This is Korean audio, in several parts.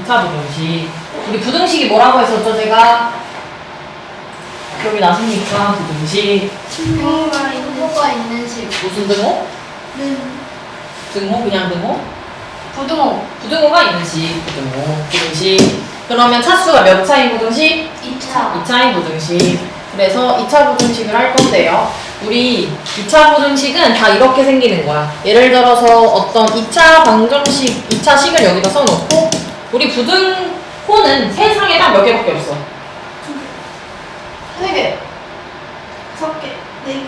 2차 부등식. 우리 부등식이 뭐라고 했었죠, 제가? 기억이 나십니까? 부등식. 등호가 있는 식. 무슨 등호? 등호? 그냥 등호? 부등호. 부등호가 있는 식. 부등호. 부등식. 그러면 차수가 몇 차인 부등식? 2차. 2차인 부등식. 그래서 2차 부등식을 할 건데요. 우리 2차 부등식은 다 이렇게 생기는 거야. 예를 들어서 어떤 2차 방정식, 2차 식을 여기다 써놓고 우리 부등호는 세상에 딱 몇 개밖에 없어. 3개. 6개. 4개.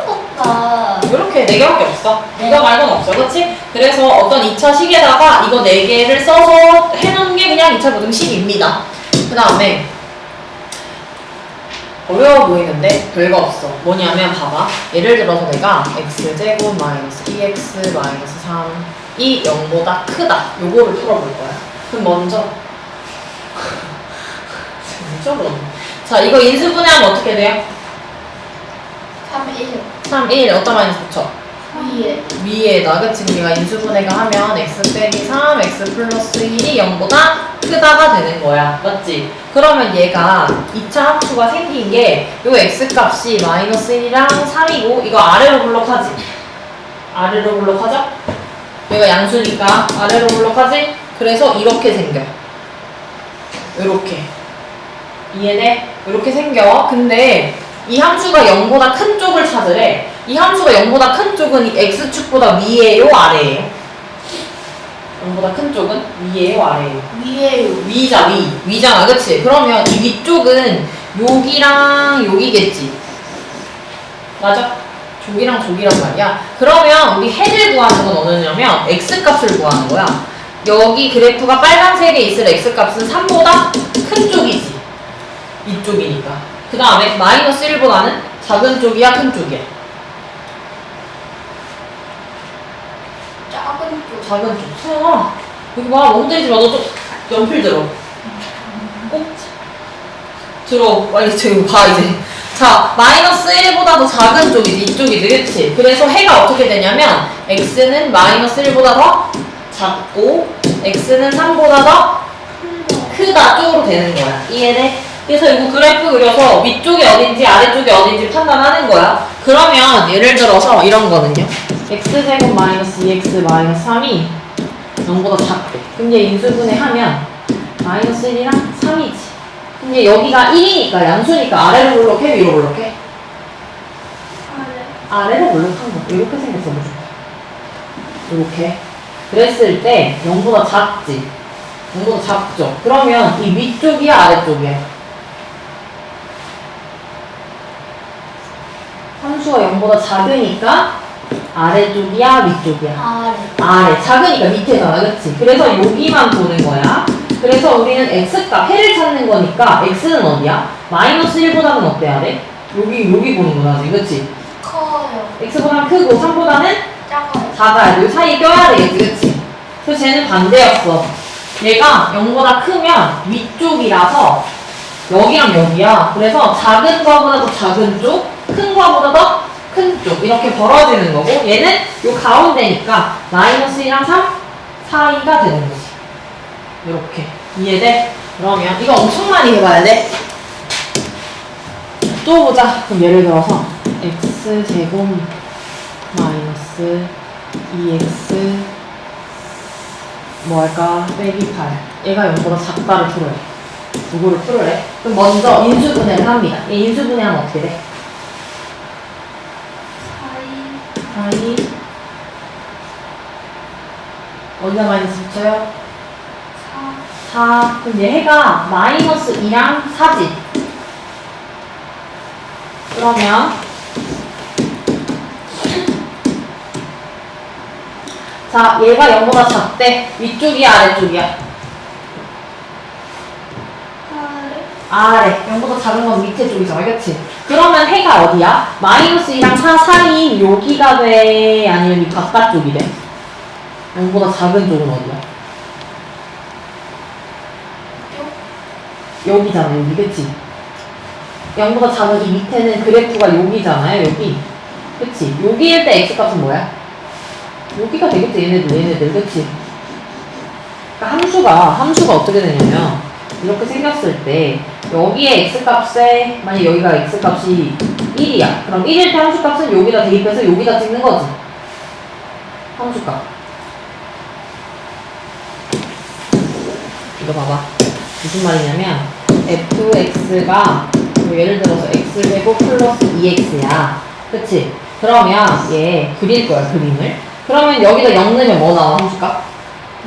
높다. 이렇게 4개밖에 없어. 이거 말고는 없어. 그렇지? 그래서 어떤 2차 식에다가 이거 4개를 써서 해놓은 게 그냥 2차 부등식입니다. 그 다음에 어려워 보이는데 별거 없어. 뭐냐면 봐봐. 예를 들어서 내가 x제곱 마이너스 2x 마이너스 3이 0보다 크다. 요거를 풀어볼 거야. 그럼 먼저 진짜 그러네. 자, 이거 인수분해하면 어떻게 돼요? 3, 1. 3, 1 어디다 마이너스 붙여? 위에. 위에다. 그치? 우리가 인수분해가 하면 x 빼기 3, x 플러스 1이 0보다 크다가 되는 거야. 맞지? 그러면 얘가 2차 함수가 생긴 게 요 x값이 마이너스 1이랑 3이고 이거 아래로 블록하지? 아래로 블록하죠? 얘가 양수니까 아래로 블록하지? 그래서 이렇게 생겨. 요렇게. 이해돼? 이렇게 생겨. 근데 이 함수가 0보다 큰 쪽을 찾으래. 이 함수가 0보다 큰 쪽은 이 x축보다 위에요, 아래에요? 0보다 큰 쪽은 위에요, 아래에요? 위에요. 위자, 위잖아, 그치? 그러면 이 위쪽은 여기랑 여기겠지? 맞아? 저기랑 저기란 말이야. 그러면 우리 해를 구하는 건 어느냐면 x값을 구하는 거야. 여기 그래프가 빨간색에 있을 x값은 3보다 큰 쪽이지. 이쪽이니까. 그 다음에 마이너스 1보다는 작은 쪽이야, 큰 쪽이야? 작은 쪽. 작은 쪽. 세연아, 여기 봐. 너무 때리지 마. 너 좀 연필 들어. 꼭 들어. 빨리 지금 봐, 이제. 자, 마이너스 1보다 더 작은 쪽이지. 이쪽이지, 그치? 그래서 해가 어떻게 되냐면 x는 마이너스 1보다 더 작고 x는 3보다 더 크다 쪽으로 되는 거야. 이해돼? 그래서 이거 그래프 그려서 위쪽이 어딘지 아래쪽이 어딘지 판단하는 거야. 그러면 예를 들어서 이런 거는요. x제곱 마이너스 2x 마이너스 3이 0보다 작대. 그럼 얘 인수분해 하면 마이너스 1이랑 3이지. 근데 여기가 1이니까 양수니까 아래로 블록해, 위로 블록해? 아래로 블록한 거. 이렇게 생겼어, 무조건. 이렇게. 그랬을 때 0보다 작지. 0보다 작죠. 그러면 이 위쪽이야, 아래쪽이야? 함수가 0보다 작으니까 아래쪽이야, 위쪽이야? 아래. 작으니까 밑에잖아, 그치? 그래서 여기만 보는 거야. 그래서 우리는 x값, 해를 찾는 거니까 x는 어디야? 마이너스 1보다는 어때야 돼? 여기 보는 거지, 그치? 커요. x보다는 크고 3보다는 작아요. 작아야 돼. 이 사이 껴야 되겠지, 그치? 그래서 쟤는 반대였어. 얘가 0보다 크면 위쪽이라서 여기랑 여기야. 그래서 작은 거보다 더 작은 쪽, 큰 거보다 더 큰 쪽. 이렇게 벌어지는 거고, 얘는 요 가운데니까 마이너스 1이랑 3 사이가 되는 거지. 이렇게. 이해돼? 그러면 이거 엄청 많이 해봐야 돼. 또 보자. 그럼 예를 들어서 x제곱 마이너스 2x 뭐 할까? 빼기 8. 얘가 0보다 작다를 풀어야 돼. 누구를 풀으래? 그럼 먼저 인수분해를 합니다. 이 인수분해하면 어떻게 돼? 4이 어디다 마이너스 붙여요? 4. 그럼 얘 해가 마이너스 2랑 4지. 그러면 자, 얘가 0보다 작대. 위쪽이야, 아래쪽이야? 아래. 0보다 작은 건 밑에 쪽이잖아, 그치? 그러면 해가 어디야? 마이너스 2랑 4 사이인 여기가 돼? 아니면 이 바깥쪽이 돼? 0보다 작은 쪽은 어디야? 여기잖아, 여기, 그치? 0보다 작은 이 밑에는 그래프가 여기잖아요, 여기. 그치? 여기일 때 x값은 뭐야? 여기가 되겠지, 얘네들, 그치? 그러니까 함수가 어떻게 되냐면 이렇게 생겼을 때 여기에 x값에 만약 여기가 x값이 1이야. 그럼 1일 때 함수값은 여기다 대입해서 여기다 찍는 거지. 함수값. 이거 봐봐. 무슨 말이냐면 fx가 예를 들어서 x제곱 플러스 2x야. 그치? 그러면 얘 그릴 거야, 그림을. 그러면 여기다 0 넣으면 뭐 나와, 함수값?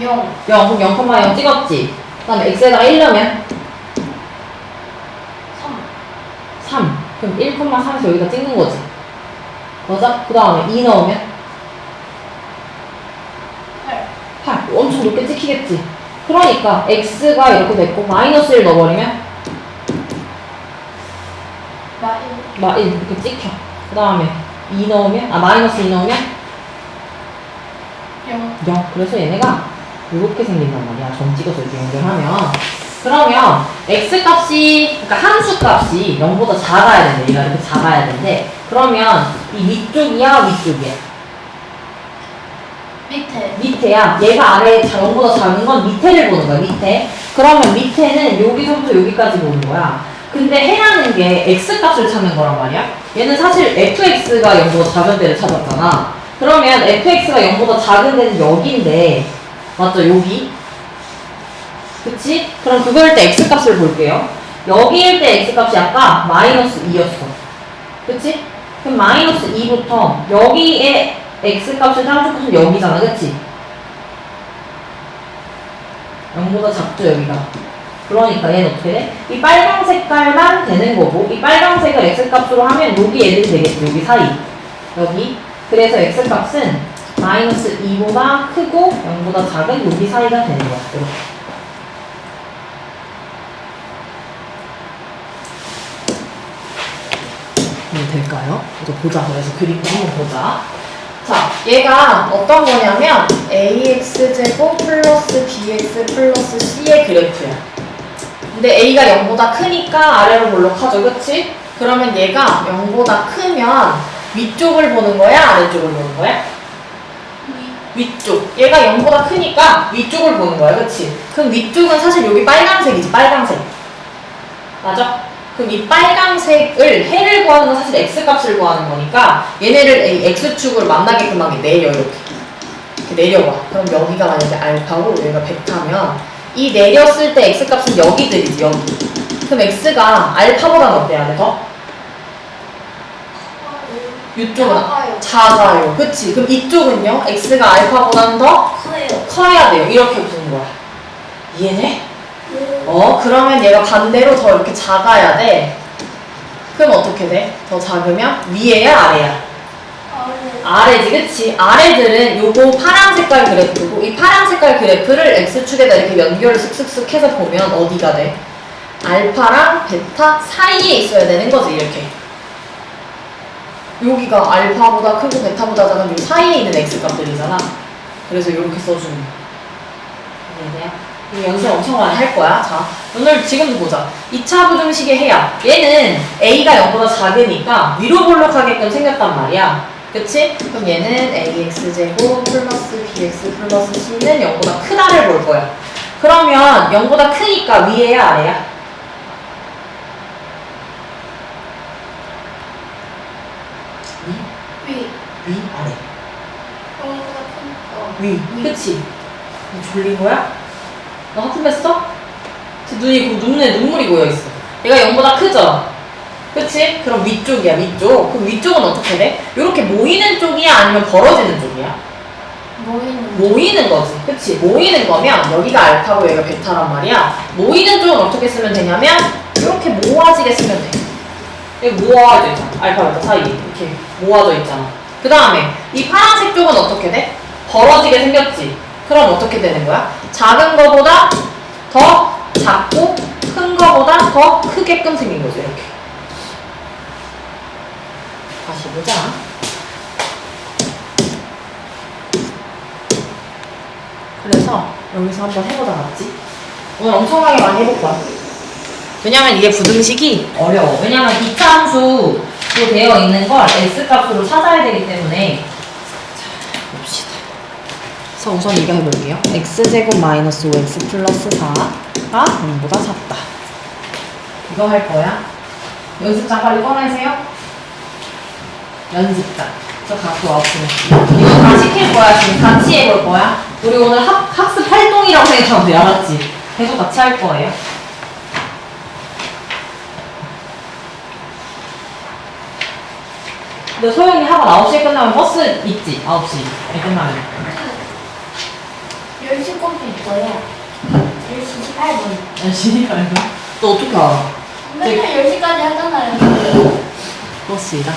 0. 0, 그럼 0,0 찍었지? 그 다음에 x에다가 1 넣으면 3. 3. 그럼 1,3에서 여기다 찍는 거지. 맞아? 그 다음에 2 넣으면 8. 8. 엄청 높게 찍히겠지? 그러니까 x가 이렇게 됐고 마이너스 1 넣어버리면 마 1. 이렇게 찍혀. 그 다음에 2 넣으면 마이너스 2 넣으면 0. 0. 그래서 얘네가 이렇게 생긴단 말이야. 점 찍어서 이렇게 연결하면. 그러면 x값이, 그러니까 함수값이 0보다 작아야 된대. 얘가 이렇게 작아야 된대. 그러면 이 위쪽이야, 위쪽이야? 밑에. 밑에야. 얘가 아래 0보다 작은 건 밑에를 보는 거야, 밑에. 그러면 밑에는 여기서부터 여기까지 보는 거야. 근데 해라는 게 x값을 찾는 거란 말이야. 얘는 사실 fx가 0보다 작은 데를 찾았잖아. 그러면 fx가 0보다 작은 데는 여기인데, 맞죠? 여기. 그치? 그럼 그거일 때 x값을 볼게요. 여기일 때 x값이 아까 마이너스 2였어. 그치? 그럼 마이너스 2부터 여기에 x값을 함수값은 여기잖아. 그치? 0보다 작죠, 여기가. 그러니까 얘는 어떻게 돼? 이 빨강 색깔만 되는 거고, 이 빨강색을 x값으로 하면 여기 애들이 되겠지. 여기 사이. 여기. 그래서 x값은 마이너스 2보다 크고 0보다 작은 여기 사이가 되는 거야. 이렇게. 될까요? 이제 보자. 그래서 그림도 한번 보자. 자, 얘가 어떤 거냐면 ax제곱 플러스 bx 플러스 c의 그래프야. 근데 a가 0보다 크니까 아래로 볼록하죠. 그치? 그러면 얘가 0보다 크면 위쪽을 보는 거야? 아래쪽을 보는 거야? 위쪽. 얘가 0보다 크니까 위쪽을 보는 거야. 그치? 그럼 위쪽은 사실 여기 빨간색이지. 빨간색. 맞아? 그럼 이 빨간색을 해를 구하는 건 사실 x값을 구하는 거니까 얘네를 x축으로 만나게끔 하게 내려. 이렇게 내려와. 그럼 여기가 만약에 알파고 여기가 베타면 이 내렸을 때 x값은 여기들이지. 여기. 그럼 x가 알파보다는 어때야 돼? 더? 이쪽은 작아요. 그치? 그럼 이쪽은요? x가 알파보다는 더 커요. 커야 돼요. 이렇게 보는 거야. 이해돼? 그러면 얘가 반대로 더 이렇게 작아야 돼. 그럼 어떻게 돼? 더 작으면 위에야 아래야? 아래지, 그치? 아래들은 요거 파란 색깔 그래프고 이 파란 색깔 그래프를 x축에다 이렇게 연결을 슥슥슥 해서 보면 어디가 돼? 알파랑 베타 사이에 있어야 되는 거지, 이렇게. 여기가 알파보다 크고 베타보다 작은 요 사이에 있는 x값들이잖아. 그래서 이렇게 써주는 거야. 이거 연습 엄청 많이 할 거야. 자, 오늘 지금도 보자. 2차 부등식의 해야. 얘는 a가 0보다 작으니까 위로 볼록하게끔 생겼단 말이야. 그치? 그럼 얘는 ax제곱 플러스 bx 플러스 c는 0보다 크다를 볼 거야. 그러면 0보다 크니까 위에야 아래야? 위, 아래. 위. 그치? 너 졸린 거야? 너 하품 했어? 제 눈에 눈물이 고여있어. 얘가 0보다 크죠? 그치? 그럼 위쪽이야, 위쪽. 그럼 위쪽은 어떻게 돼? 이렇게 모이는 쪽이야? 아니면 벌어지는 쪽이야? 모이는 거지. 그치? 모이는 거면 여기가 알파고 여기가 베타란 말이야. 모이는 쪽은 어떻게 쓰면 되냐면 이렇게 모아지게 쓰면 돼. 여기 모아져 있잖아. 알파, 베타 사이에 이렇게 모아져 있잖아. 그 다음에 이 파란색 쪽은 어떻게 돼? 벌어지게 생겼지? 그럼 어떻게 되는 거야? 작은 거보다 더 작고 큰 거보다 더 크게끔 생긴 거죠. 이렇게. 다시 보자. 그래서 여기서 한번 해보자, 맞지? 오늘 엄청나게 많이 해볼 거야. 왜냐면 이게 부등식이 어려워. 왜냐면 2차 함수로 되어 있는 걸 x값으로 찾아야 되기 때문에. 자, 봅시다. 자, 우선 이거 해볼게요. x제곱 마이너스 5x 플러스 4가 0보다 작다. 이거 할 거야. 연습장 빨리 꺼내세요. 연습장. 저 갖고 왔으면. 이거 다 시킬 거야. 지금 같이 해볼 거야. 우리 오늘 학습 활동이라고 생각하면 돼. 알았지? 계속 같이 할 거예요. 근데 소영이 학원 9시에 끝나면 버스 있지? 9시에 끝나면. 10시 꼼수 있어요. 10시 18분. 열심히 가요. 너 어떻게 알아? 맨날 10시까지 하잖아요. 버스이다.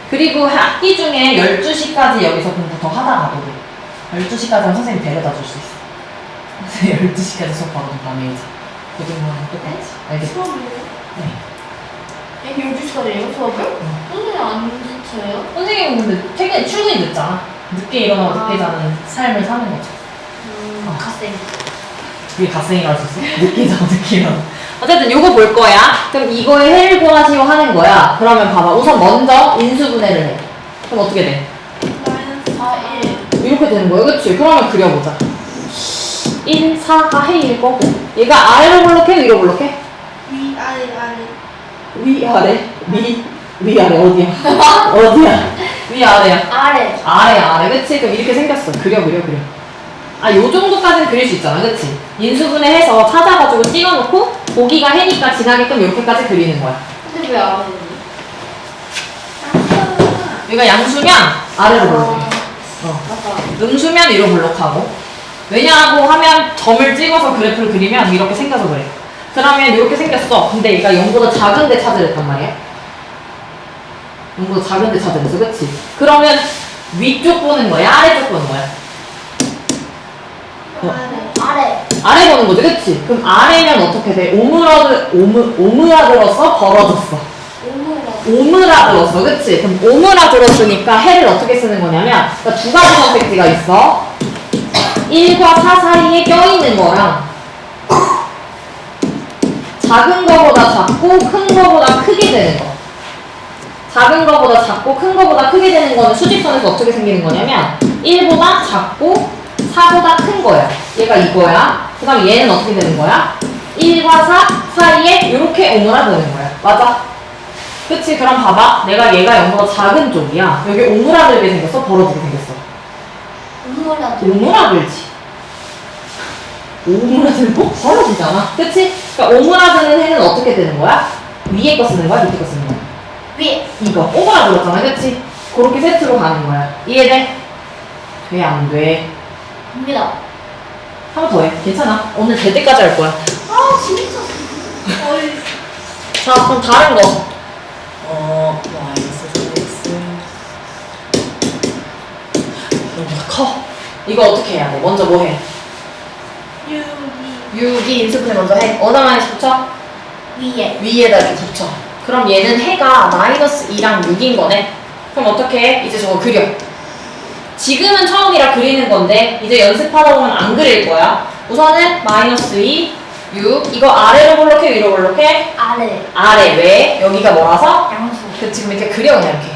그리고 학기 중에 12시까지 여기서 공부 더 하다 가도 돼. 12시까지 하면 선생님 데려다 줄 수 있어. 선생님 12시까지 수업하거든, 밤에 이제. 고등학교 똑같이. 알겠지? 수업이요? 네. 12시까지예요, 수업을? 선생님 안 지쳐요? 선생님은 근데 출근이 늦잖아. 늦게 일어나고 늦게 자는 삶을 사는 거죠. 갓생. 그게 갓생이라고 했었어? 늦게 자고 늦게 일어나. 어쨌든 요거 볼 거야. 그럼 이거에 해를 구하시오 하는 거야. 그러면 봐봐. 우선 먼저 인수분해를 해. 그럼 어떻게 돼? 마이너스 4, 1. 이렇게 되는 거야. 그치? 그러면 그려보자. 1, 4가 해일 거고. 얘가 아래로 볼록해? 위로 볼록해? 위, 아래, 아래. 위, 아래? 위, 아래. 어디야? 어디야? 위, 아래야. 아래. 아래, 아래. 그치? 그럼 이렇게 생겼어. 그려. 아, 요 정도까지는 그릴 수 있잖아. 그치? 인수분해해서 찾아가지고 찍어놓고 보기가 해니까 지나게끔 이렇게까지 그리는 거야. 근데 왜 아래지? 여기가 양수면 아래로 볼록해. 맞다. 음수면 위로 볼록하고. 왜냐하고 하면 점을 찍어서 그래프를 그리면 이렇게 생겨서 그래. 그러면 이렇게 생겼어. 근데 얘가 0보다 작은데 찾으랬단 말이야. 0보다 작은데 찾으랬어. 그치? 그러면 위쪽 보는 거야? 아래쪽 보는 거야? 아래. 아래 보는 거지, 그치? 그럼 아래면 어떻게 돼? 오므라들어서 벌어졌어. 오므라들었어, 그치? 그럼 오므라들었으니까 해를 어떻게 쓰는 거냐면, 그러니까 두 가지 선택지가 있어. 1과 4 사이에 껴있는 거랑, 작은 거보다 작고 큰 거보다 크게 되는 거. 작은 거보다 작고 큰 거보다 크게 되는 거는 수직선에서 어떻게 생기는 거냐면, 1보다 작고 4보다 큰 거야. 얘가 이거야. 그 다음 얘는 어떻게 되는 거야? 1과 4 사이에 이렇게 오므라드는 거야. 맞아? 그치? 그럼 봐봐. 내가 얘가 0보다 작은 쪽이야. 여기 오므라들게 생겼어? 벌어지게 생겼어? 오므라들지. 오므라들고 벌어지잖아. 그치? 그러니까 오므라드는 해는 어떻게 되는 거야? 위에 거 쓰는 거야? 밑에 거 쓰는 거야? 위에. 이거 오므라들었잖아. 그치? 그렇게 세트로 가는 거야. 이해돼? 돼? 안 돼? 됩니다. 한 번 더 해. 괜찮아. 오늘 될 때까지 할 거야. 아, 진짜. 어이. 자, 그럼 다른 거. 마이너스 4x. 이거보다 커. 이거 어떻게 해야 돼? 먼저 뭐 해? 6이 인수분해 먼저 해. 어디다 마이너스 붙여? 위에. 위에다 이렇게 붙여. 그럼 얘는 해가 마이너스 2랑 6인 거네. 그럼 어떻게 해? 이제 저거 그려. 지금은 처음이라 그리는 건데 이제 연습하다 보면 안 그릴 거야. 우선은 마이너스 2, 6 이거 아래로 볼록해 위로 볼록해? 아래. 아래. 왜? 여기가 뭐라서? 양수. 그 지금 이렇게 그려 그냥 이렇게.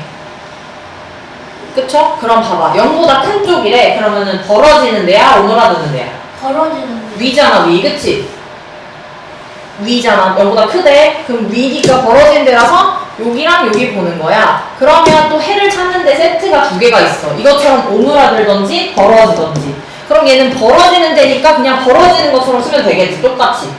그쵸? 그럼 봐봐. 0보다 큰 쪽이래. 그러면은 벌어지는 데야? 오므라드는 데야? 벌어지는 위잖아 위. 그치? 위잖아. 0보다 크대. 그럼 위니까 벌어지는 데라서 여기랑 여기 보는 거야. 그러면 또 해를 찾는데 세트가 두 개가 있어. 이것처럼 오므라들던지 벌어지던지. 그럼 얘는 벌어지는 데니까 그냥 벌어지는 것처럼 쓰면 되겠지. 똑같이.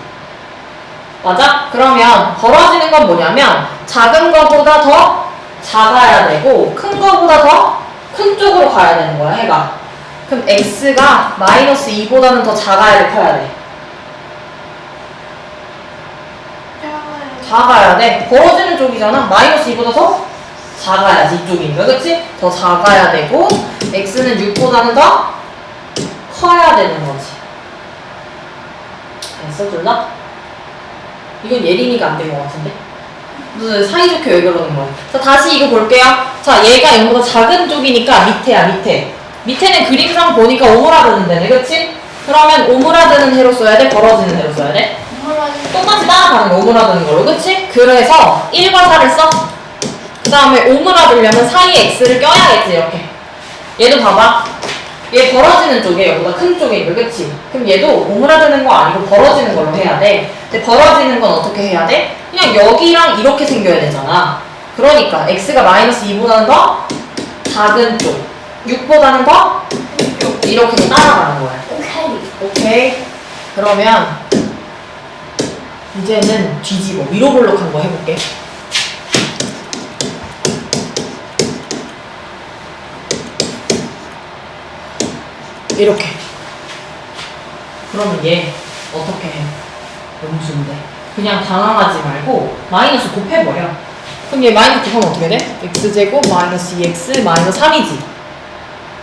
맞아? 그러면 벌어지는 건 뭐냐면 작은 거보다 더 작아야 되고 큰 거보다 더 큰 쪽으로 가야 되는 거야, 해가. 그럼 x가 마이너스 2보다는 더 작아야 돼, 커야 돼? 작아야 돼. 벌어지는 쪽이잖아. 마이너스 2보다 더 작아야지, 이쪽이니까. 그치? 더 작아야 되고 x는 6보다는 더 커야 되는 거지. 됐어, 둘 다? 이건 예린이가 안 된 것 같은데? 무슨 사이좋게 왜 그러는 거야? 자, 다시 이거 볼게요. 자, 얘가 0보다 작은 쪽이니까 밑에야, 밑에. 밑에는 그림상 보니까 오므라드는 데네, 그치? 그러면 오므라드는 해로 써야 돼? 벌어지는 해로 써야 돼? 똑같이 따라가는 거, 오므라드는 걸로, 그치? 그래서 1과 4를 써. 그 다음에 오므라들려면 사이에 x를 껴야겠지, 이렇게. 얘도 봐봐. 얘 벌어지는 쪽에 얘보다 큰 쪽에 있는 그치? 그럼 얘도 오므라드는 거 아니고 벌어지는 걸로 해야 돼. 근데 벌어지는 건 어떻게 해야 돼? 그냥 여기랑 이렇게 생겨야 되잖아. 그러니까 x가 마이너스 2보다는 더 작은 쪽, 6보다는 더 이렇게 따라가는 거야. 오케이. 오케이. 그러면 이제는 뒤집어 위로 볼록한 거 해볼게. 이렇게. 그러면 얘 어떻게 해? 음수인데. 그냥 당황하지 말고 마이너스 곱해버려. 그럼 얘 마이너스 곱하면 어떻게 돼? x제곱 마이너스 2x 마이너스 3이지.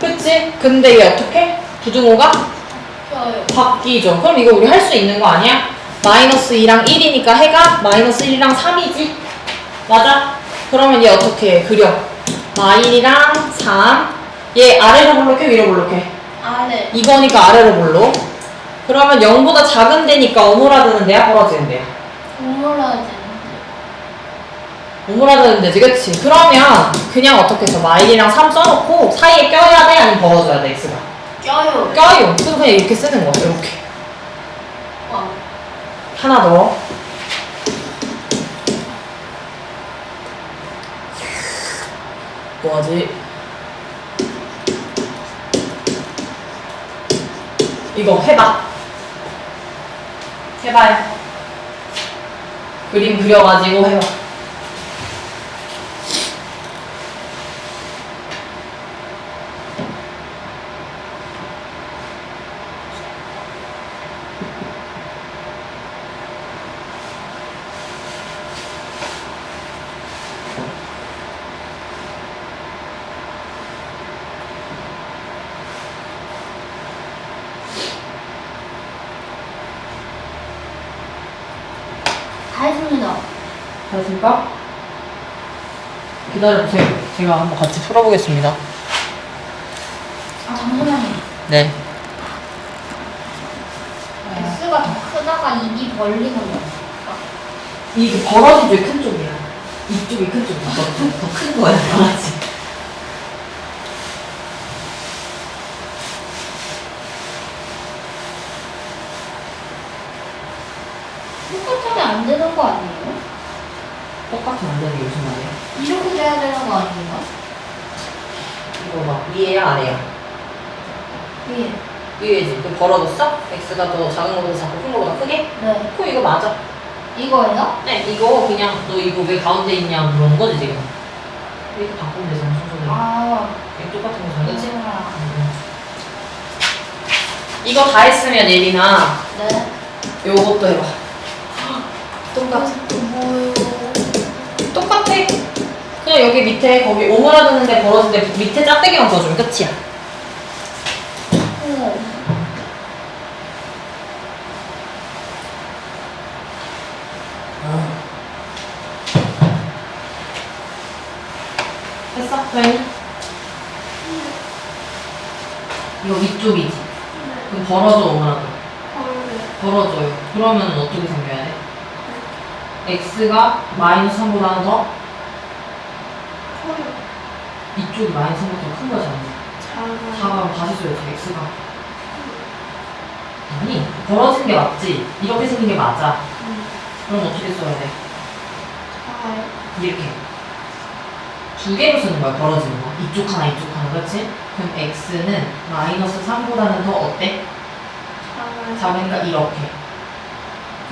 그치? 근데 얘 어떻게? 부등호가 펴요. 바뀌죠. 그럼 이거 우리 할 수 있는 거 아니야? 마이너스 2랑 1이니까 해가 마이너스 1이랑 3이지? 맞아? 그러면 얘 어떻게 해? 그려. 마일이랑 3. 얘 아래로 볼록해? 위로 볼록해? 아래. 이거니까 아래로 볼록. 그러면 0보다 작은 데니까 오므라드는 데야? 벌어지는 데야? 오므라지는데. 오므라드는 데지, 그치? 그러면 그냥 어떻게 해서 마일이랑 3 써놓고 사이에 껴야 돼? 아니면 벌어져야 돼, x가? 껴요. 껴요. 그래서 그냥 이렇게 쓰는 거야, 이렇게. 와. 하나 더. 뭐하지? 이거 해봐. 해봐요. 그림 그려가지고 해봐. 다 했습니다. 알았습니까? 기다려보세요. 제가 한번 같이 풀어보겠습니다. 아, 잠시만요. 네. X가 더 크다가 입이 벌리는 거. 이 벌어진 쪽이 큰 쪽이야. 이쪽이 큰 쪽이야. 더 큰 거야. 알았지? 똑같으면 안 되는 거 아니에요? 똑같으면 안 되는 게 무슨 말이야? 이렇게 돼야 되는 거 아니에요? 이거 막 위에야 아래야? 위에. 위에지. 그 벌어졌어? x가 더 작은 거보다 작고 큰 거보다 크게? 네. 이거 맞아. 이거예요? 네, 이거 그냥 너 이거 왜 가운데 있냐 물어본 거지 지금. 이렇게 바꾸면 되잖아 순서대로. 아. 이거 똑같은 거잖아, 그치? 음. 이거 다 했으면 예린아 네. 요것도 해봐. 똑같아. 뭐요? 똑같아. 그냥 여기 밑에 거기 오므라드는데 벌어지는데 밑에 짝대기만 그어주면 끝이야. 했어? 네. 이거 위쪽이지. 그럼 벌어져 오므라드. 벌어져요. 그러면 어떻게 생겨야 돼? x가 마이너스 3보다는 더 이쪽이 마이너스 3보다 더 큰 거잖아. 작아. 다시 써야지. x가 아니 벌어진 게 맞지? 이렇게 생긴 게 맞아. 그럼 어떻게 써야 돼? 이렇게 두 개로 쓰는 거야. 벌어지는 거 이쪽 하나 이쪽 하나. 그렇지? 그럼 x는 마이너스 3보다는 더 어때? 작으니까 이렇게.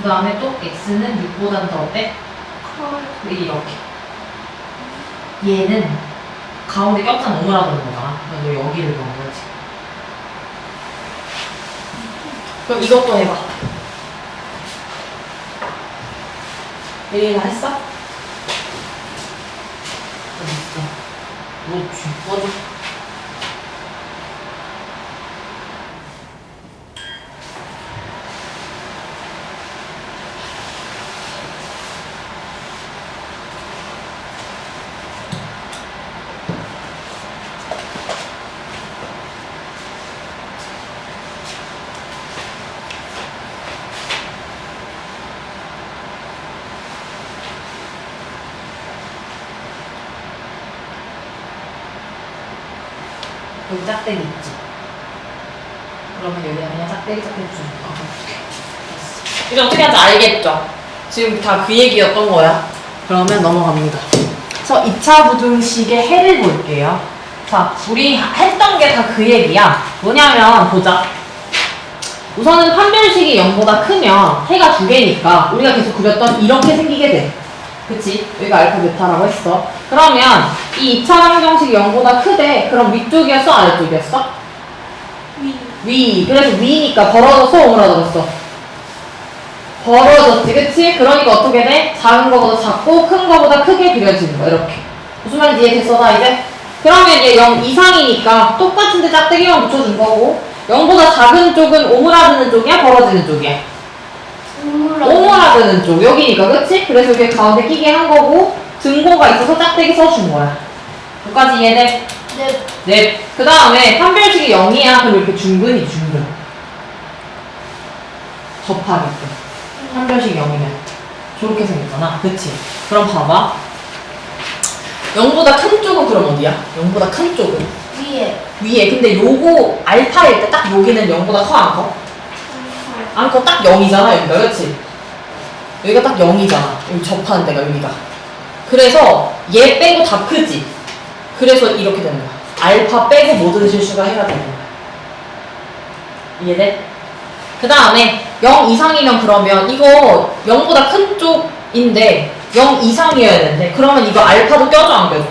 그 다음에 또 x는 6보다는 더 어때? 이렇게. 얘는 가운데 꼈잖아. 오므라드는 거잖아. 그래서 너 여기를 넣은 거지. 그럼 이것도 해봐. 예린아 했어? 어디 있어? 그렇지. 꺼줘. 여기 짝대기 있지? 그러면 여기다 그냥 짝대기 짝대기 주는 거. 이제 어떻게 하는지 알겠죠? 지금 다 그 얘기였던 거야. 그러면 넘어갑니다. 그래서 2차 부등식의 해를 볼게요. 자, 우리 했던 게 다 그 얘기야. 뭐냐면 보자. 우선은 판별식이 0보다 크면 해가 2개니까 우리가 계속 그렸던 이렇게 생기게 돼. 그치? 여기가 알파 베타라고 했어. 그러면 이 2차 방정식이 0보다 크대. 그럼 위쪽이었어? 아래쪽이었어? 위. 그래서 위니까 벌어져서 오므라들었어. 벌어졌지, 그치? 그러니까 어떻게 돼? 작은 거보다 작고 큰 거보다 크게 그려지는 거야, 이렇게. 무슨 말인지 이해됐어, 다 이제? 그러면 얘 0 이상이니까 똑같은데 짝대기만 붙여준 거고 0보다 작은 쪽은 오므라드는 쪽이야? 벌어지는 쪽이야? 오므라드는 쪽. 여기니까, 그치? 그래서 여기 가운데 끼게 한 거고 등고가 있어서 짝대기 써준 거야. 여기까지 이해돼? 네. 네. 그 다음에 판별식이 0이야. 그럼 이렇게 중근이 중근. 접하게끔. 판별식이 0이면. 저렇게 생겼잖아. 그치? 그럼 봐봐. 0보다 큰 쪽은 그럼 어디야? 0보다 큰 쪽은? 위에. 위에. 근데 요거 알파일 때 딱 여기는 0보다 커 안 커? 안 커. 딱 0이잖아 여기가. 그치? 여기가 딱 0이잖아. 여기 접하는 데가 여기가. 그래서 얘 빼고 다 크지? 그래서 이렇게 되는 거야. 알파 빼고 모든 실수가 해가 되는 거야. 이해돼? 그 다음에 0 이상이면 그러면 이거 0보다 큰 쪽인데 0 이상이어야 되는데 그러면 이거 알파도 껴줘 안 껴줘?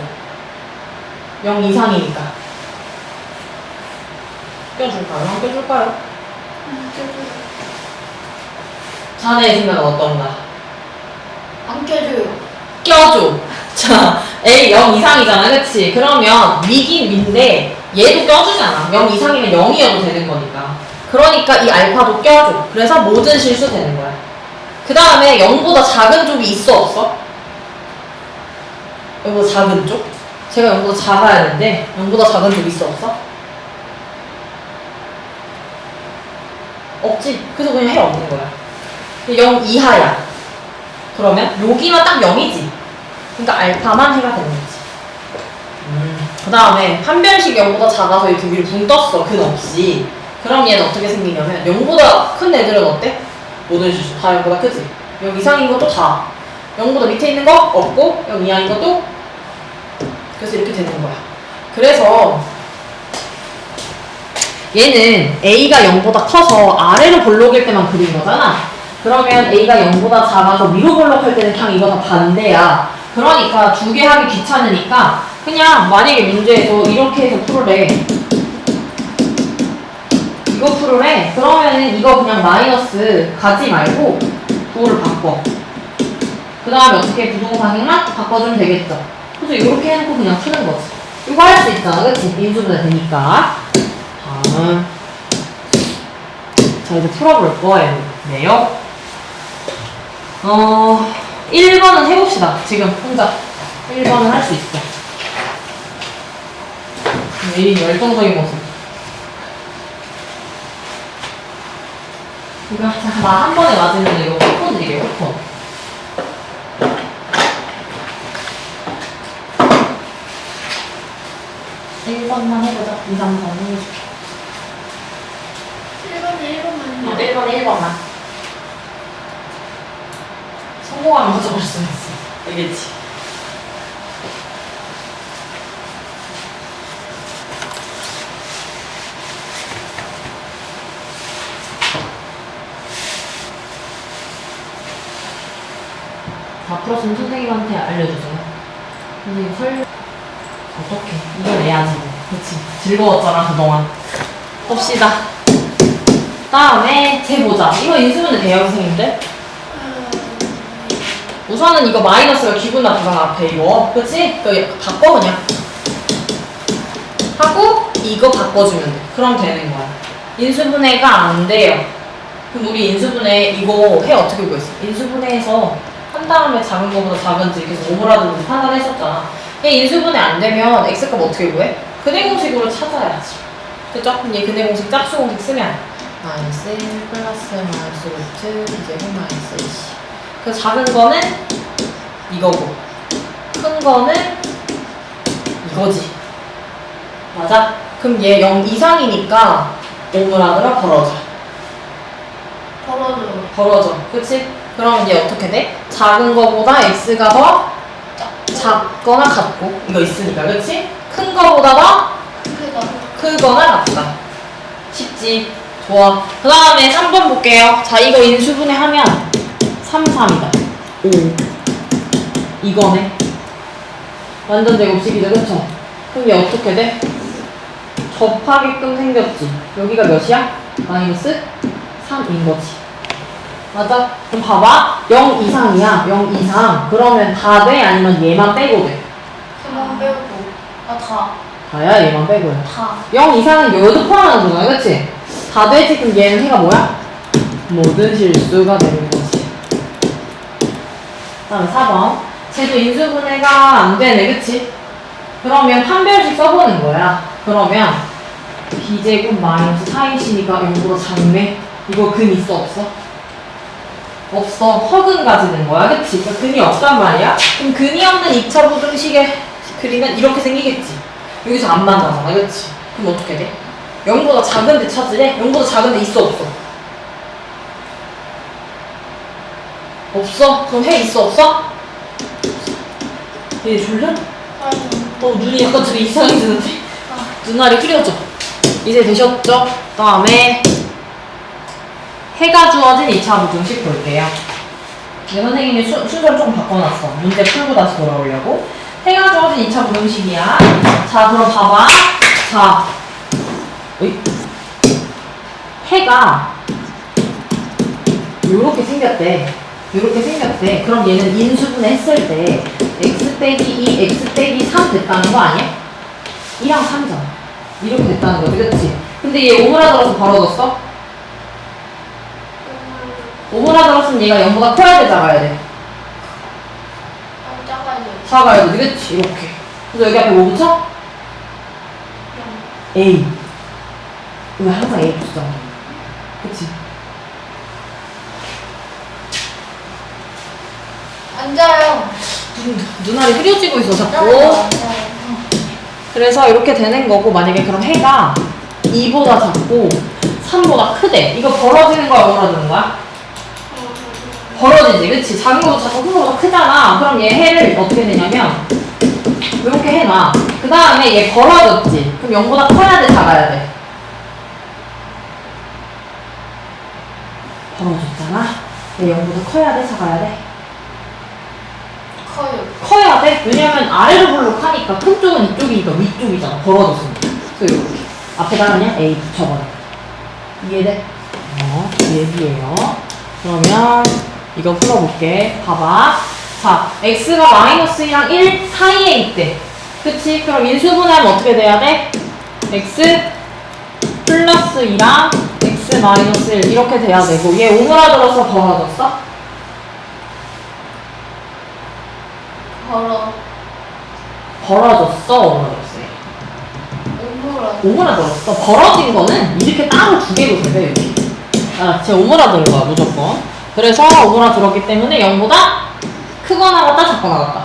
0 이상이니까 껴줄까요? 안 껴줄까요? 자네의 생각은 어떤가? 안 껴줘요. 껴줘. 자, A 0 이상이잖아, 그치? 그러면 위긴 위인데 얘도 껴주잖아. 0 이상이면 0이어도 되는 거니까. 그러니까 이 알파도 껴줘. 그래서 모든 실수 되는 거야. 그 다음에 0보다 작은 쪽이 있어, 없어? 0보다 작은 쪽? 제가 0보다 작아야 되는데 0보다 작은 쪽 있어, 없어? 없지. 그래서 그냥 해 없는 거야. 0 이하야. 그러면 여기만 딱 0이지. 그러니까 알파만 해가 되는 거지. 그 다음에 판별식 0보다 작아서 이렇게 위로 붕 떴어. 근 없이. 그럼 얘는 어떻게 생기냐면 0보다 큰 애들은 어때? 모든 실수 다 0보다 크지? 0 이상인 것도 다 0보다 밑에 있는 거 없고 0 이하인 것도 그래서 이렇게 되는 거야. 그래서 얘는 A가 0보다 커서 아래로 볼록일 때만 그린 거잖아. 그러면 A가 0보다 작아서 위로 볼록할 때는 그냥 이거 다 반대야. 그러니까 두 개 하기 귀찮으니까 그냥 만약에 문제에서 이렇게 해서 풀으래. 이거 풀으래. 그러면은 이거 그냥 마이너스 가지 말고 그거를 바꿔. 그 다음에 어떻게 부동사식만 바꿔주면 되겠죠. 그래서 이렇게 해놓고 그냥 푸는 거지. 이거 할 수 있잖아, 그치? 인수분해 되니까. 다음. 자, 이제 풀어볼 거예요. 1번은 해봅시다. 지금 혼자 1번은 할 수 있어. 예린이 열정적인 모습. 이거 나 한 번에 맞으면 이거 쿠폰 드릴게요. 쿠폰. 일 번만 해보자. 2, 3, 4는 해줄게. 1번에 1번만. 1번만. 성공하면 가져갈 수 있어. 알겠지? 다 풀었으면 선생님한테 알려주세요. 선생님 어떡해. 이걸 내야지. 그치. 즐거웠잖아, 그동안. 봅시다. 다음에 쟤 보자. 이거 인수분해 돼요, 선생님들? 우선은 이거 마이너스가 기분 나쁘잖아, 앞에 이거. 그치? 그 바꿔, 그냥. 하고, 이거 바꿔주면 돼. 그럼 되는 거야. 인수분해가 안 돼요. 그럼 우리 인수분해 이거 해 어떻게 구했어? 인수분해해서 한 다음에 작은 거보다 작은지 이렇게 해서 오므라드는 판단했었잖아. 얘 인수분해 안 되면 x값 어떻게 구해? 근해 공식으로 찾아야지. 그죠? 그럼 얘 근해 공식 짝수 공식 쓰면 마이너스 1 플러스 마이너스 루트 이제는 마이너스 1이. 그 작은 거는 이거고 큰 거는 이거지. 맞아? 그럼 얘 0 이상이니까 오므라들어 벌어져. 벌어져. 벌어져. 그치? 그럼 이게 어떻게 돼? 작은 거보다 x가 더 작거나 같고 이거 있으니까 그치? 큰 거보다 더 크다. 크거나 같다. 쉽지? 좋아. 그 다음에 3번 볼게요. 자, 이거 인수분해 하면 3, 3이다. 5. 이거네. 완전 제곱식이죠, 그쵸? 그럼 얘 어떻게 돼? 접하게끔 생겼지. 여기가 몇이야? 마이너스 3인 거지. 맞아? 그럼 봐봐. 0 이상이야. 0 이상. 그러면 다 돼? 아니면 얘만 빼고 돼? 그만 빼고. 아, 다. 다야, 얘만 빼고야. 다. 0 이상은 여기도 포함하는 거야, 그치? 다 되지? 그럼 얘는 해가 뭐야? 모든 실수가 되는 거지. 다음에 4번. 쟤도 인수분해가 안 되네, 그치? 그러면 판별식 써보는 거야. 그러면 b제곱 마이너스 4이시니까 0보다 작네? 이거 근 있어, 없어? 없어. 허근 가지는 거야, 그치? 그러니까 근이 없단 말이야? 그럼 근이 없는 2차 부등식에 그리면 이렇게 생기겠지? 여기서 안 만나잖아, 그치? 그럼 어떻게 돼? 0보다 작은데 찾으래? 0보다 작은데 있어, 없어? 없어? 그럼 해 있어, 없어? 얘 졸려? 아니. 눈이 약간 되게 이상해지는데? 눈알이 흐려져. 이제 되셨죠? 그 다음에 해가 주어진 2차 부등식 볼게요. 이제 선생님이 순서를 조금 바꿔놨어. 문제 풀고 다시 돌아오려고. 해가 주어진 2차 부등식이야. 자, 그럼 봐봐. 자, 어이. 해가 요렇게 생겼대. 요렇게 생겼대. 그럼 얘는 인수분해 했을 때 x 빼기 2, x 빼기 3 됐다는 거 아니야? 2랑 3잖아. 이렇게 됐다는 거지, 그치? 근데 얘 오므라들어서 벌어졌어? 오므라들었으면 얘가 0보다 커야 돼, 작아야 돼? 아, 작아야 돼. 작아야 돼, 그치? 이렇게. 그래서 여기 앞에 뭐 붙여? A. 왜 항상 A 붙이잖아. 그치? 앉아요. 눈알이 흐려지고 있어, 자꾸. 앉아요. 그래서 이렇게 되는 거고, 만약에 그럼 해가 2보다 작고 3보다 크대. 이거 벌어지는 거야, 오므라드는 거야? 벌어지지, 그치? 작은 거보다 작고 큰 거보다 크잖아. 그럼 얘 해를 어떻게 되냐면 이렇게 해놔. 그 다음에 얘 벌어졌지? 그럼 0보다 커야 돼, 작아야 돼? 벌어졌잖아? 얘 0보다 커야 돼, 작아야 돼? 커요. 커야 돼? 왜냐면 아래로 볼록하니까 큰 쪽은 이쪽이니까 위쪽이잖아. 벌어졌으니까. 그래서 이렇게 앞에다가 그냥 A 붙여버려. 이해돼? 얘기예요. 그러면 이거 풀어볼게. 봐봐. 자, x가 마이너스 1랑 1 사이에 있대. 그치? 그럼 인수분해하면 어떻게 돼야 돼? x 플러스 2랑 x 마이너스 1 이렇게 돼야 되고, 얘 오므라들어서 벌어졌어? 벌어졌어? 오므라들었어? 오므라들었어. 벌어진 거는 이렇게 따로 두 개로 되네, 여기. 아, 제 오므라드는 거야, 무조건. 그래서 오므라들었기 때문에 0보다 크거나 같다, 작거나 같다.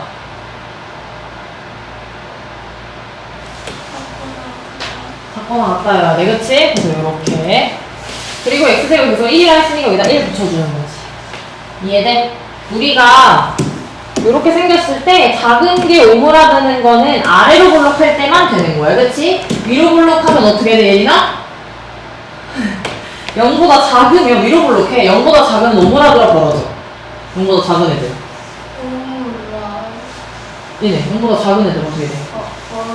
작거나 같다 해야 돼, 그치? 그래서 이렇게. 그리고 x제곱 여기서 1이라 했으니까 여기다 1 붙여주는 거지. 이해돼? 우리가 이렇게 생겼을 때 작은 게 오므라드는 거는 아래로 볼록할 때만 되는 거야, 그치? 위로 볼록하면 어떻게 돼, 예린아? 0보다 작으면 위로 볼록해. 0보다 작으면 오므라드라 벌어져. 0보다 작은 애들. 얘네 0보다 작은 애들 어떻게 돼?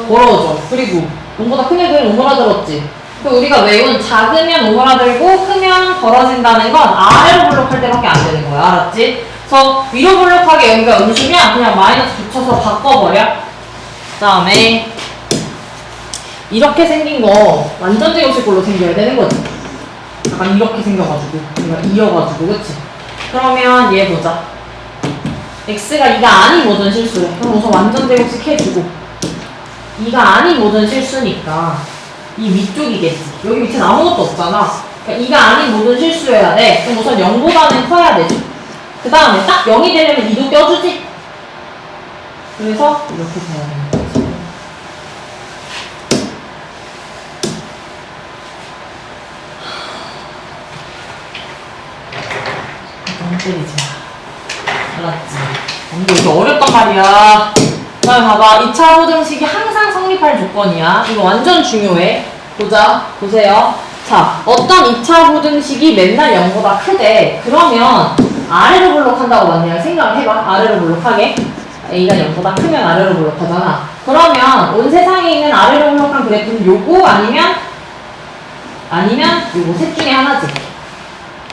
벌어져. 그리고 0보다 큰 애들은 오므라들었지. 그 우리가 외운 작으면 오므라들고 크면 벌어진다는 건 아래로 볼록할 때밖에 안 되는 거야, 알았지? 그래서 위로 볼록하게 여기가 음수면 그냥 마이너스 붙여서 바꿔버려. 그 다음에 이렇게 생긴 거 완전 제곱식꼴로 생겨야 되는 거지. 약간 이렇게 생겨가지고 우리가 이어가지고, 그치? 그러면 얘 보자. x가 2가 아닌 모든 실수래. 그럼 우선 완전 제곱식 해주고, 2가 아닌 모든 실수니까 이 위쪽이겠지. 여기 밑에는 아무것도 없잖아. 그러니까 2가 아닌 모든 실수여야 돼. 그럼 우선 0보다는 커야 되지. 그 다음에 딱 0이 되려면 2도 껴주지. 그래서 이렇게 돼야 되는 거지. 멍 때리지 마. 알았지? 이게 이렇게 어렵단 말이야. 자, 봐봐. 2차 보등식이 항상 성립할 조건이야. 이거 완전 중요해. 보자. 보세요. 자, 어떤 2차 보등식이 맨날 0보다 크대. 그러면 아래로 블록한다고 맞냐? 생각을 해봐. 아래로 블록하게. A가 0보다 크면 아래로 블록하잖아. 그러면 온 세상에 있는 아래로 블록한 그래프는 요거 아니면 요거 셋 중에 하나지.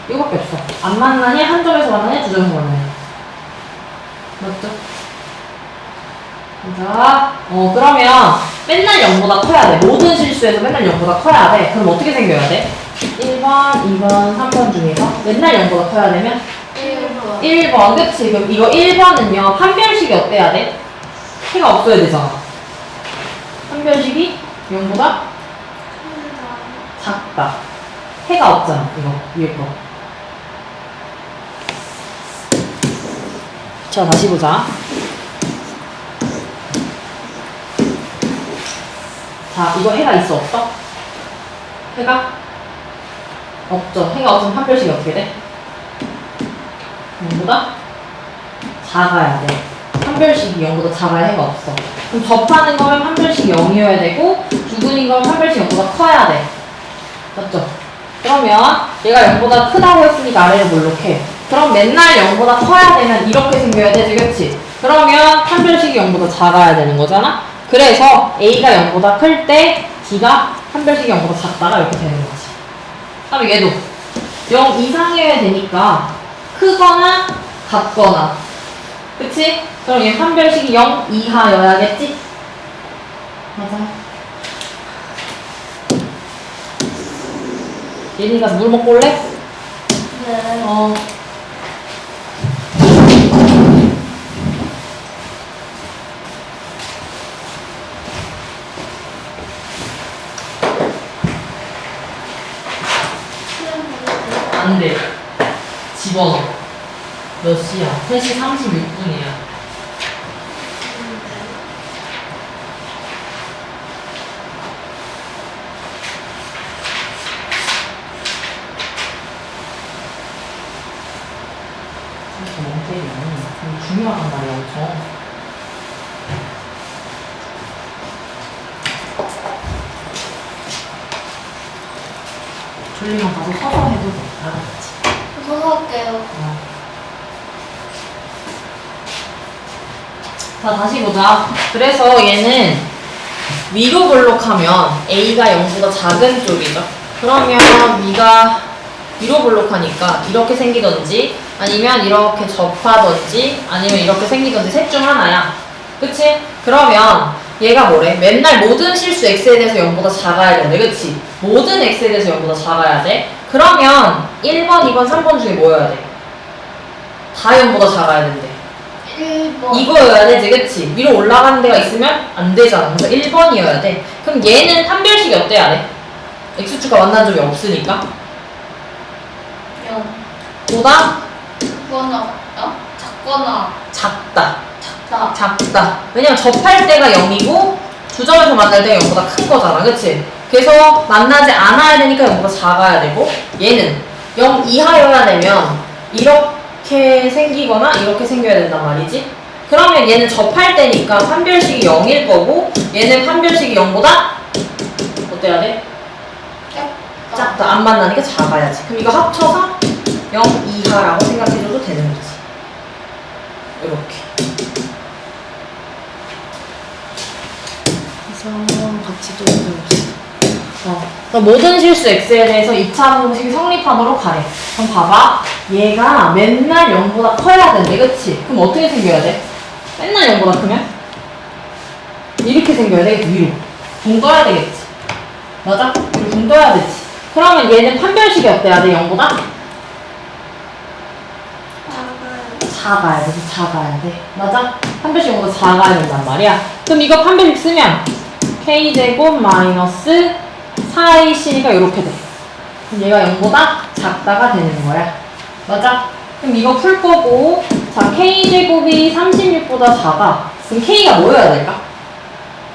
요거밖에 없어. 안 만나냐? 한 점에서 만나냐? 두 점에서 만나냐? 맞죠? 자, 그러면 맨날 0보다 커야 돼. 모든 실수에서 맨날 0보다 커야 돼. 그럼 어떻게 생겨야 돼? 1번, 2번, 3번 중에서 맨날 0보다 커야 되면? 1번. 1번, 그치? 그럼 이거 1번은요, 판별식이 어때야 돼? 해가 없어야 되잖아. 판별식이 0보다 작다. 해가 없잖아, 이거, 위에 거. 자, 다시 보자. 자, 이거 해가 있어, 없어? 해가? 없죠. 해가 없으면 판별식이 어떻게 돼? 0보다 작아야 돼. 판별식이 0보다 작아야 해가 없어. 그럼 접하는 거면 판별식이 0이어야 되고, 두근인 거면 판별식이 0보다 커야 돼. 맞죠? 그러면 얘가 0보다 크다고 했으니까 아래를 블록해. 그럼 맨날 0보다 커야 되면 이렇게 생겨야 되지, 그치? 그러면 판별식이 0보다 작아야 되는 거잖아? 그래서 A가 0보다 클 때 B가 판별식이 0보다 작다가 이렇게 되는 거지. 그다음에 얘도 0 이상이어야 되니까 크거나 같거나, 그치? 그럼 얘 판별식이 0 이하여야겠지? 맞아. 얘니 가서 물 먹고 올래? 네. 안 돼. 집어넣어. 몇 시야? 3시 36분이야. 중요하단 말이야, 엄청. 졸리면 가서 서서 해도 돼. 알았지? 서서 할게요. 자, 다시 보자. 그래서 얘는 위로 블록하면 A가 0보다 작은 쪽이죠. 그러면 B가 위로 블록하니까 이렇게 생기던지, 아니면 이렇게 접하던지, 아니면 이렇게 생기던지 셋 중 하나야. 그치? 그러면 얘가 뭐래? 맨날 모든 실수 x에 대해서 0보다 작아야 되는데, 그치? 모든 x에 대해서 0보다 작아야 돼. 그러면 1번, 2번, 3번 중에 뭐여야 돼? 다 0보다 작아야 된대. 1번. 이거여야 되지, 그치? 위로 올라가는 데가 있으면 안 되잖아. 그래서 1번이어야 돼. 그럼 얘는 판별식이 어때야 돼? x축과 만난 적이 없으니까. 0. 보다 작거나, 작거나, 작다. 작다. 작다. 왜냐면 접할 때가 0이고 두 점에서 만날 때가 0보다 큰 거잖아, 그치? 그래서 만나지 않아야 되니까 0보다 작아야 되고, 얘는 0 이하여야 되면 이렇게 생기거나 이렇게 생겨야 된단 말이지. 그러면 얘는 접할 때니까 판별식이 0일 거고, 얘는 판별식이 0보다 어때야 돼? 작다. 안 만나니까 작아야지. 그럼 이거 합쳐서 0 이하라고 생각해줘도 되는 거지. 이렇게. 그래서 같이 또 해봅시다. 그럼 모든 실수 x에 대해서 2차 공식이 성립하도록 하래. 그럼 봐봐. 얘가 맨날 0보다 커야 된대, 그치? 그럼 어떻게 생겨야 돼? 맨날 0보다 크면? 이렇게 생겨야 돼, 위로. 붕 떠야 되겠지. 맞아? 위로 붕 떠야 되지. 그러면 얘는 판별식이 어때야 돼, 0보다? 작아야 돼, 작아야 돼. 맞아? 판별식 0보다 작아야 된단 말이야. 그럼 이거 판별식 쓰면 k제곱 마이너스 4ac니까 이렇게 돼. 그럼 얘가 0보다 작다가 되는 거야. 맞아? 그럼 이거 풀 거고, 자, k제곱이 36보다 작아. 그럼 k가 뭐여야 될까?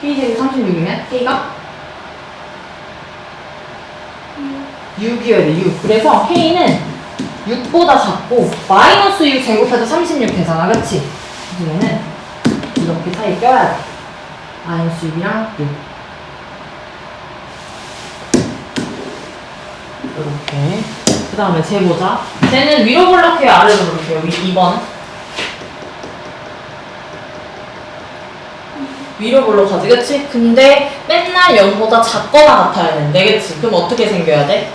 k제곱 36이면 k가 6이어야 돼, 6. 그래서 k는 6보다 작고 마이너스 6 제곱해도 36 되잖아, 그치? 그래서 얘는 이렇게 사이에 껴야 돼. 마이너스 6이랑 6 이렇게. 그 다음에 쟤 보자. 쟤는 위로 볼록해요, 아래로 볼록해요? 2번 위로 볼록하지, 그치? 근데 맨날 0보다 작거나 같아야 되는데, 그치? 그럼 어떻게 생겨야 돼?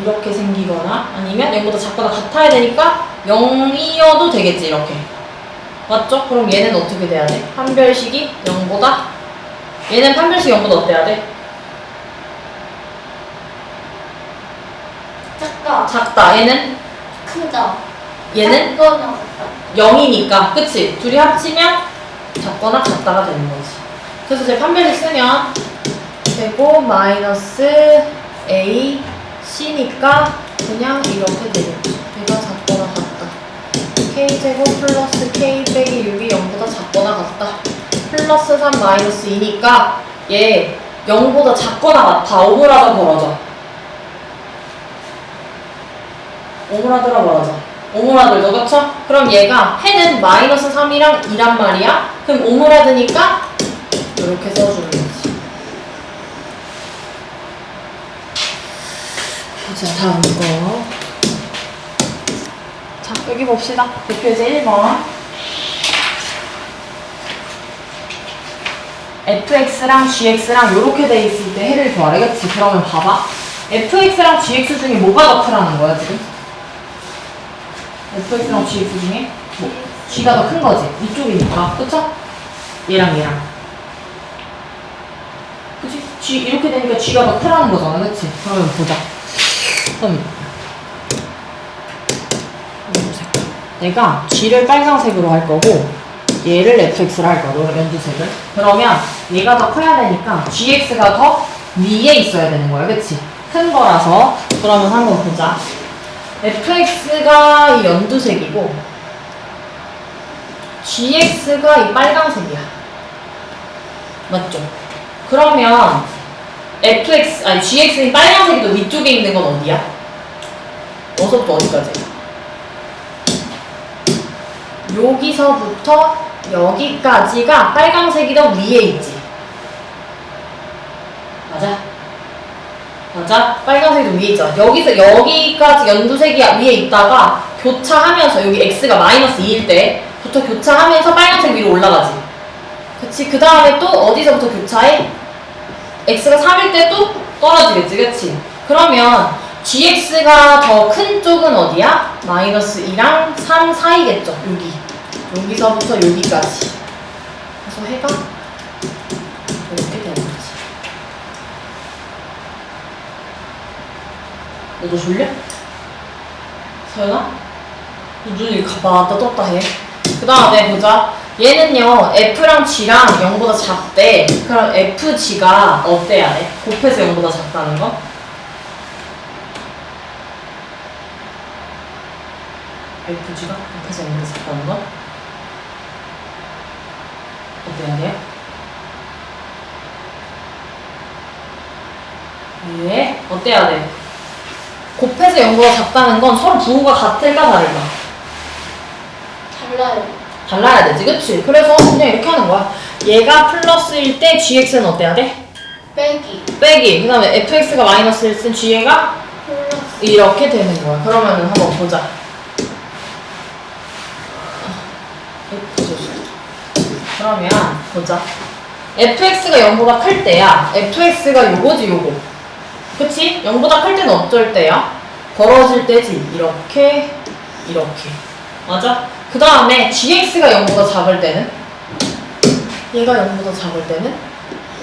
이렇게 생기거나 아니면 0보다 작거나 같아야 되니까 0이어도 되겠지, 이렇게. 맞죠? 그럼 얘는 어떻게 돼야 돼? 판별식이 0보다 얘는 판별식이 0보다 어때야 돼? 작다. 작다. 얘는? 크다. 얘는? 작거나 같다. 0이니까, 그치? 둘이 합치면 작거나 같다가 되는 거지. 그래서 제 판별식 쓰면 되고 마이너스 a c니까 그냥 이렇게 되겠죠. 얘가 작거나 같다. k제곱 플러스 k 빼기 6이 0보다 작거나 같다. 플러스 3 마이너스 2니까 얘 0보다 작거나 같아. 오므라져 벌어져. 오므라들어 벌어져. 오므라들죠, 그쵸? 그럼 얘가 해는 마이너스 3이랑 2란 말이야. 그럼 오므라드니까 이렇게 써주는 거지. 자, 다음 거. 자, 여기 봅시다. 대표제 1번. fx랑 gx랑 이렇게 돼 있을 때 해를 구하래, 그치? 그러면 봐봐. fx랑 gx 중에 뭐가 더 크라는 거야, 지금? fx랑 gx 중에? 뭐, g가 더 큰 거지? 이쪽이니까, 그쵸? 얘랑 얘랑. 그치? g, 이렇게 되니까 g가 더 크라는 거잖아, 그치? 그러면 보자. 그럼 내가 g를 빨강색으로 할 거고 얘를 fx로 할 거고 연두색을. 그러면 얘가 더 커야 되니까 gx가 더 위에 있어야 되는 거야, 그치? 큰 거라서. 그러면 한번 보자. fx가 이 연두색이고 gx가 이 빨강색이야. 맞죠? 그러면 gx는 빨간색이 더 위쪽에 있는 건 어디야? 어디서부터 어디까지? 여기서부터 여기까지가 빨간색이 더 위에 있지. 맞아? 맞아? 빨간색이 더 위에 있잖아. 여기서 여기까지 연두색이 위에 있다가 교차하면서 여기 x가 마이너스 2일 때부터 교차하면서 빨간색 위로 올라가지. 그치? 그 다음에 또 어디서부터 교차해? x가 3일 때 또 떨어지겠지, 그치? 그러면 gx가 더 큰 쪽은 어디야? 마이너스 2랑 3 사이겠죠, 여기. 여기서부터 여기까지. 그래서 해가 이렇게 되는 거지. 너도 졸려? 서연아? 너 눈이 가봤다 떴다 해. 그 다음에 보자. 얘는요, F랑 G랑 0보다 작대. 그럼 FG가 어때야 돼? 곱해서 0보다 작다는 거? FG가 곱해서 0보다 작다는 거? 어때야 돼요? 예, 어때야 돼? 곱해서 0보다 작다는 건 서로 부호가 같을까 다를까? 달라요. 달라야 되지, 그치? 그래서 그냥 이렇게 하는 거야. 얘가 플러스일 때 gx는 어때야 돼? 빼기. 빼기. 그 다음에 fx가 마이너스일 때 g가 플러스. 이렇게 되는 거야. 그러면은 한번 보자. 그러면 보자. fx가 0보다 클 때야. fx가 요거지, 요거. 그치? 0보다 클 때는 어쩔 때야? 벌어질 때지. 이렇게, 이렇게. 맞아? 그 다음에 gx가 0보다 작을 때는? 얘가 0보다 작을 때는?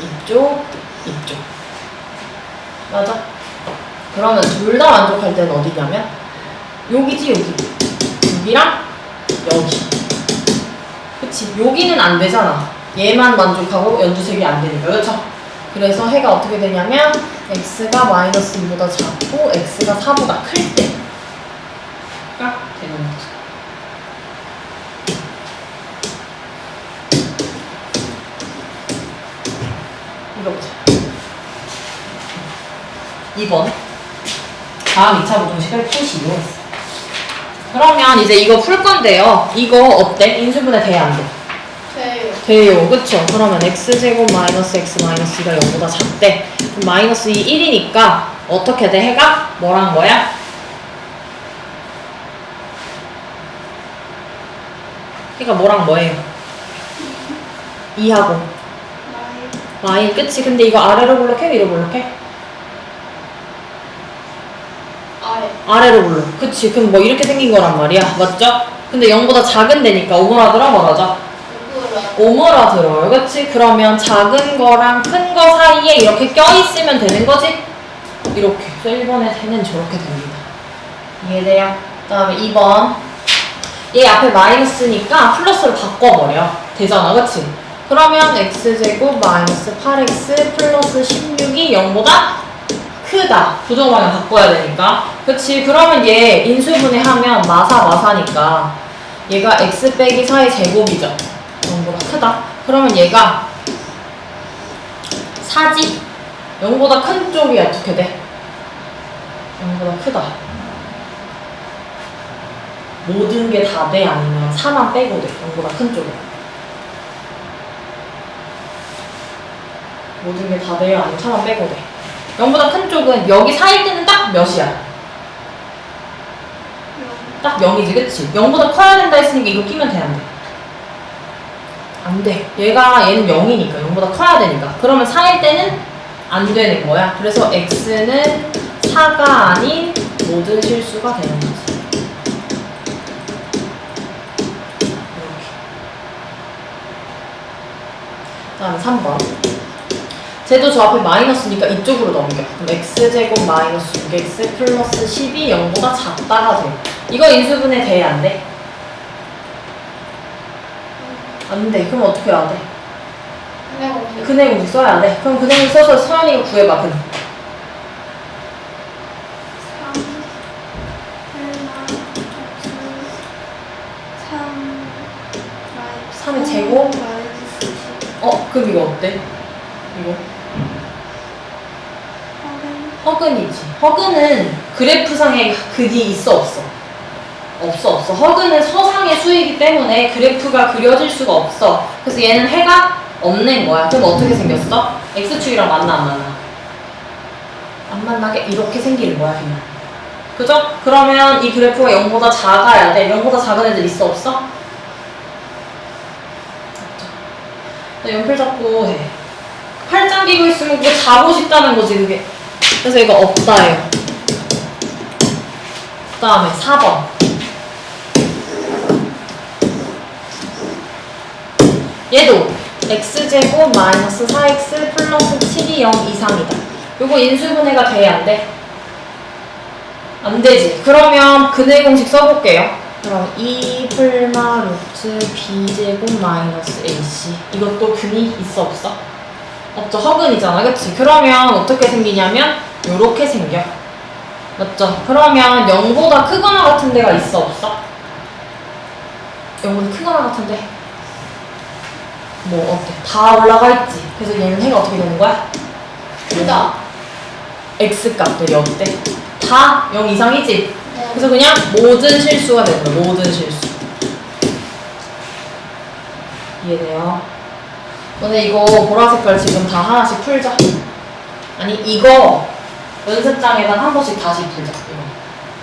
이쪽, 이쪽. 맞아? 그러면 둘 다 만족할 때는 어디냐면 여기지, 여기. 여기랑 여기. 그치? 여기는 안 되잖아. 얘만 만족하고 연두색이 안 되니까. 그렇죠? 그래서 해가 어떻게 되냐면 x가 마이너스 2보다 작고 x가 4보다 클 때가 되는 거죠. 이거 보자. 2번. 다음 2차 부등식을 푸시오 했어. 그러면 이제 이거 풀 건데요. 이거 어때? 인수분해 돼, 안 돼? 돼요. 돼요. 그쵸? 그러면 x제곱 마이너스 x 마이너스 2가 0보다 작대. 그럼 마이너스 2 1이니까 어떻게 돼? 해가 뭐란 거야? 해가 뭐랑 뭐예요? 2하고 마이. 그치? 근데 이거 아래로 블록해? 위로 블록해? 아래. 아래로 블록. 그치? 그럼 뭐 이렇게 생긴 거란 말이야. 맞죠? 근데 0보다 작은 데니까 오므라들어 뭐라죠? 오므라들어요. 그치? 그러면 작은 거랑 큰 거 사이에 이렇게 껴있으면 되는 거지? 이렇게. 그래서 1번의 해는 저렇게 됩니다. 이해돼요? 그 다음에 2번. 얘 앞에 마이너스니까 플러스로 바꿔버려. 되잖아. 그치? 그러면 x제곱 마이너스 8x 플러스 16이 0보다 크다. 부정방향 바꿔야 되니까. 그치? 그러면 얘 인수분해하면 마사니까 얘가 x 빼기 4의 제곱이죠. 0보다 크다. 그러면 얘가 4지? 0보다 큰 쪽이 어떻게 돼? 0보다 크다. 모든 게 다 돼? 아니면 4만 빼고 돼? 0보다 큰 쪽에. 모든 게 다 돼요? 아니면 4만 빼고 돼? 0보다 큰 쪽은 여기 4일 때는 딱 몇이야? 딱 0이지, 그치? 0보다 커야 된다 했으니까 이거 끼면 돼, 안 돼? 안 돼. 얘는 0이니까 0보다 커야 되니까. 그러면 4일 때는 안 되는 거야. 그래서 x는 4가 아닌 모든 실수가 되는 거지. 이렇게. 그 다음에 3번. 쟤도 저 앞에 마이너스니까 이쪽으로 넘겨. 그럼 x제곱 마이너스 6x 플러스 10이 0보다 작다가 돼. 이거 인수분해 돼? 안 돼? 안 돼. 그럼 어떻게 해야 돼? 근해 공식 써야 돼. 그럼 근해 공식 써서 서연이가 구해봐. 근. 3의 제곱? 그럼 이거 어때? 이거? 허근이지. 허근은 그래프상에 근이 있어, 없어? 없어. 허근은 서상의 수이기 때문에 그래프가 그려질 수가 없어. 그래서 얘는 해가 없는 거야. 그럼 어떻게 생겼어? x축이랑 만나, 안 만나? 안 만나게 이렇게 생기는 거야, 그냥. 그죠? 그러면 이 그래프가 0보다 작아야 돼. 0보다 작은 애들 있어, 없어? 연필 잡고 해. 팔짱 끼고 있으면 그게 자고 싶다는 거지, 그게. 그래서 얘가 없다예요. 그 다음에 4번. 얘도 x제곱 마이너스 4x 플러스 7이 0 이상이다. 요거 인수분해가 돼? 안 돼? 안 되지. 그러면 근해 공식 써볼게요. 그럼 2 풀마 루트 b제곱 마이너스 ac. 이것도 근이 있어, 없어? 없죠. 허근이잖아. 그치? 그러면 어떻게 생기냐면 요렇게 생겨. 맞죠? 그러면 0보다 크거나 같은 데가 있어, 없어? 0보다 크거나 같은데 뭐 어때? 다 올라가 있지. 그래서 얘는 해가 어떻게 되는 거야? 크다. x 값들이 어때? 다 0 이상이지? 네. 그래서 그냥 모든 실수가 되는 거야. 모든 실수. 이해돼요? 너네 이거 보라색깔 지금 다 하나씩 풀자. 아니 이거 연습장에다 한 번씩 다시 풀자.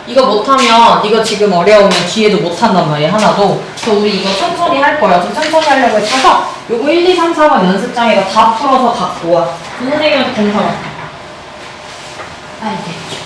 이거 못하면 이거 지금 어려우면 뒤에도 못한단 말이야. 하나도. 그래서 우리 이거 천천히 할 거야. 좀 천천히 하려고 해서 요거 1, 2, 3, 4번 연습장에다 다 풀어서 갖고 와. 선생님한테 공사가 알겠죠.